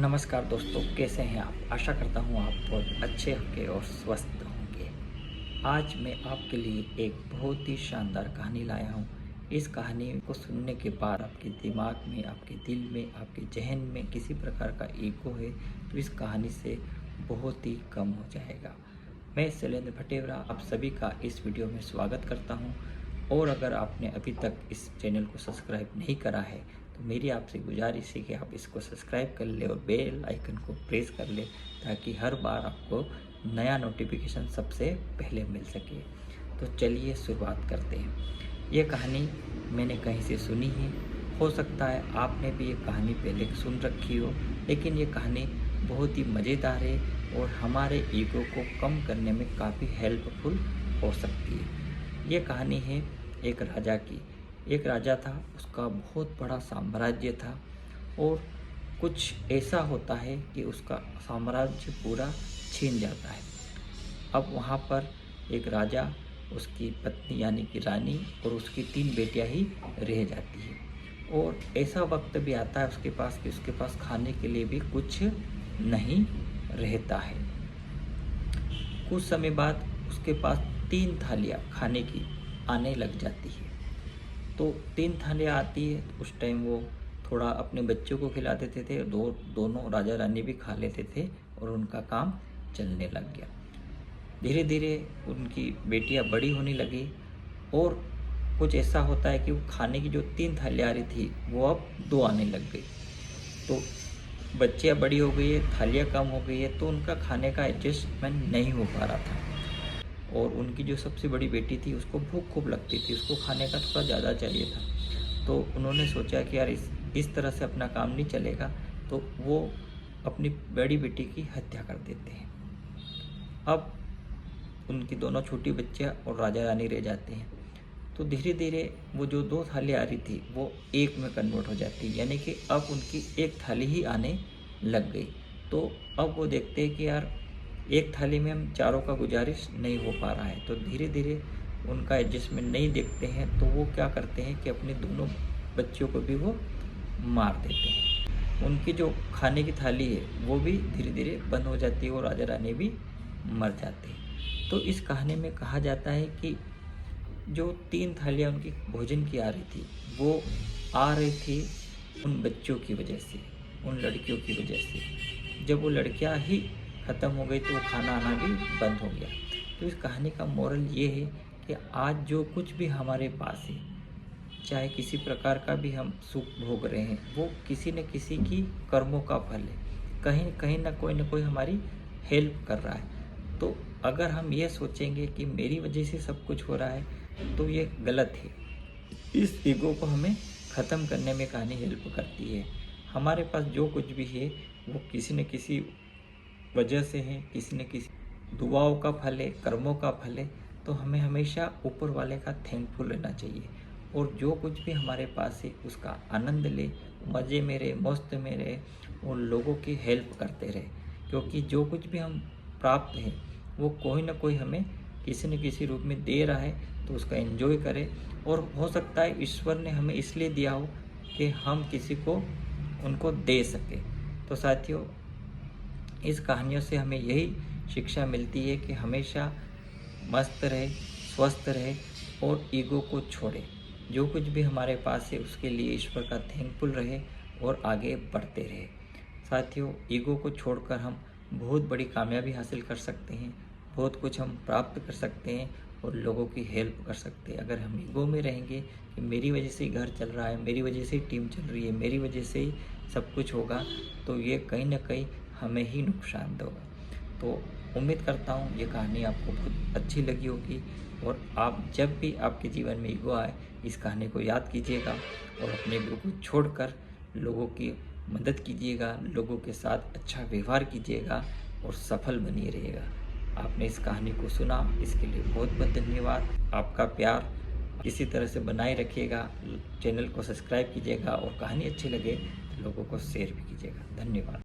नमस्कार दोस्तों, कैसे हैं आप। आशा करता हूँ आप बहुत अच्छे होंगे और स्वस्थ होंगे। आज मैं आपके लिए एक बहुत ही शानदार कहानी लाया हूँ। इस कहानी को सुनने के बाद आपके दिमाग में, आपके दिल में, आपके जहन में किसी प्रकार का ईगो है तो इस कहानी से बहुत ही कम हो जाएगा। मैं शैलेंद्र भटेवरा आप सभी का इस वीडियो में स्वागत करता हूँ। और अगर आपने अभी तक इस चैनल को सब्सक्राइब नहीं करा है तो मेरी आपसे गुजारिश है कि आप इसको सब्सक्राइब कर ले और बेल आइकन को प्रेस कर ले, ताकि हर बार आपको नया नोटिफिकेशन सबसे पहले मिल सके। तो चलिए शुरुआत करते हैं। ये कहानी मैंने कहीं से सुनी है। हो सकता है आपने भी ये कहानी पहले सुन रखी हो, लेकिन ये कहानी बहुत ही मज़ेदार है और हमारे ईगो को कम करने में काफ़ी हेल्पफुल हो सकती है। ये कहानी है एक राजा की। एक राजा था, उसका बहुत बड़ा साम्राज्य था और कुछ ऐसा होता है कि उसका साम्राज्य पूरा छीन जाता है। अब वहाँ पर एक राजा, उसकी पत्नी यानी कि रानी और उसकी 3 बेटियां ही रह जाती है। और ऐसा वक्त भी आता है उसके पास कि उसके पास खाने के लिए भी कुछ नहीं रहता है। कुछ समय बाद उसके पास 3 थालियाँ खाने की आने लग जाती है। तो 3 थालियाँ आती है तो उस टाइम वो थोड़ा अपने बच्चों को खिला देते थे। दोनों राजा रानी भी खा लेते थे और उनका काम चलने लग गया। धीरे धीरे उनकी बेटियां बड़ी होने लगी और कुछ ऐसा होता है कि वो खाने की जो 3 थालियाँ आ रही थी वो अब 2 आने लग गई। तो बच्चियाँ बड़ी हो गई है, थालियाँ कम हो गई है, तो उनका खाने का एडजस्टमेंट नहीं हो पा रहा था। और उनकी जो सबसे बड़ी बेटी थी उसको भूख खूब लगती थी, उसको खाने का थोड़ा ज़्यादा चाहिए था। तो उन्होंने सोचा कि यार इस तरह से अपना काम नहीं चलेगा, तो वो अपनी बड़ी बेटी की हत्या कर देते हैं। अब उनकी दोनों छोटी बच्चियाँ और राजा रानी रह जाते हैं। तो धीरे धीरे वो जो 2 थालियाँ आ रही थी वो एक में कन्वर्ट हो जाती है, यानी कि अब उनकी एक थाली ही आने लग गई। तो अब वो देखते हैं कि यार एक थाली में हम चारों का गुजारिश नहीं हो पा रहा है। तो धीरे धीरे उनका एडजस्टमेंट नहीं देखते हैं, तो वो क्या करते हैं कि अपने दोनों बच्चियों को भी वो मार देते हैं। उनकी जो खाने की थाली है वो भी धीरे धीरे बंद हो जाती है और राजा रानी भी मर जाते हैं। तो इस कहानी में कहा जाता है कि जो 3 थालियाँ उनकी भोजन की आ रही थी वो आ रही थी उन बच्चों की वजह से, उन लड़कियों की वजह से। जब वो लड़कियां ही ख़त्म हो गई तो वो खाना आना भी बंद हो गया। तो इस कहानी का मोरल ये है कि आज जो कुछ भी हमारे पास है, चाहे किसी प्रकार का भी हम सुख भोग रहे हैं, वो किसी न किसी की कर्मों का फल है। कहीं कहीं ना कोई हमारी हेल्प कर रहा है। तो अगर हम ये सोचेंगे कि मेरी वजह से सब कुछ हो रहा है तो ये गलत है। इस ईगो को हमें ख़त्म करने में कहानी हेल्प करती है। हमारे पास जो कुछ भी है वो किसी न किसी वजह से है, किसी न किसी दुआओं का फल है, कर्मों का फल है। तो हमें हमेशा ऊपर वाले का थैंकफुल रहना चाहिए और जो कुछ भी हमारे पास है उसका आनंद ले, मज़े में रहे, मस्त में रहे और लोगों की हेल्प करते रहे। क्योंकि जो कुछ भी हम प्राप्त है वो कोई ना कोई हमें किसी न किसी रूप में दे रहा है, तो उसका एंजॉय करें। और हो सकता है ईश्वर ने हमें इसलिए दिया हो कि हम किसी को उनको दे सके। तो साथियों, इस कहानियों से हमें यही शिक्षा मिलती है कि हमेशा मस्त रहे, स्वस्थ रहे और ईगो को छोड़े। जो कुछ भी हमारे पास है उसके लिए ईश्वर का थैंकफुल रहे और आगे बढ़ते रहे। साथियों, ईगो को छोड़कर हम बहुत बड़ी कामयाबी हासिल कर सकते हैं, बहुत कुछ हम प्राप्त कर सकते हैं और लोगों की हेल्प कर सकते हैं। अगर हम ईगो में रहेंगे कि मेरी वजह से ही घर चल रहा है, मेरी वजह से ही टीम चल रही है, मेरी वजह से ही सब कुछ होगा, तो ये कहीं ना कहीं हमें ही नुकसान देगा। तो उम्मीद करता हूँ ये कहानी आपको बहुत अच्छी लगी होगी और आप जब भी आपके जीवन में ईगो आए इस कहानी को याद कीजिएगा और अपने ईगो को छोड़कर लोगों की मदद कीजिएगा, लोगों के साथ अच्छा व्यवहार कीजिएगा और सफल बनिए रहिएगा। आपने इस कहानी को सुना, इसके लिए बहुत बहुत धन्यवाद। आपका प्यार इसी तरह से बनाए रखिएगा। चैनल को सब्सक्राइब कीजिएगा और कहानी अच्छी लगे तो लोगों को शेयर भी कीजिएगा। धन्यवाद।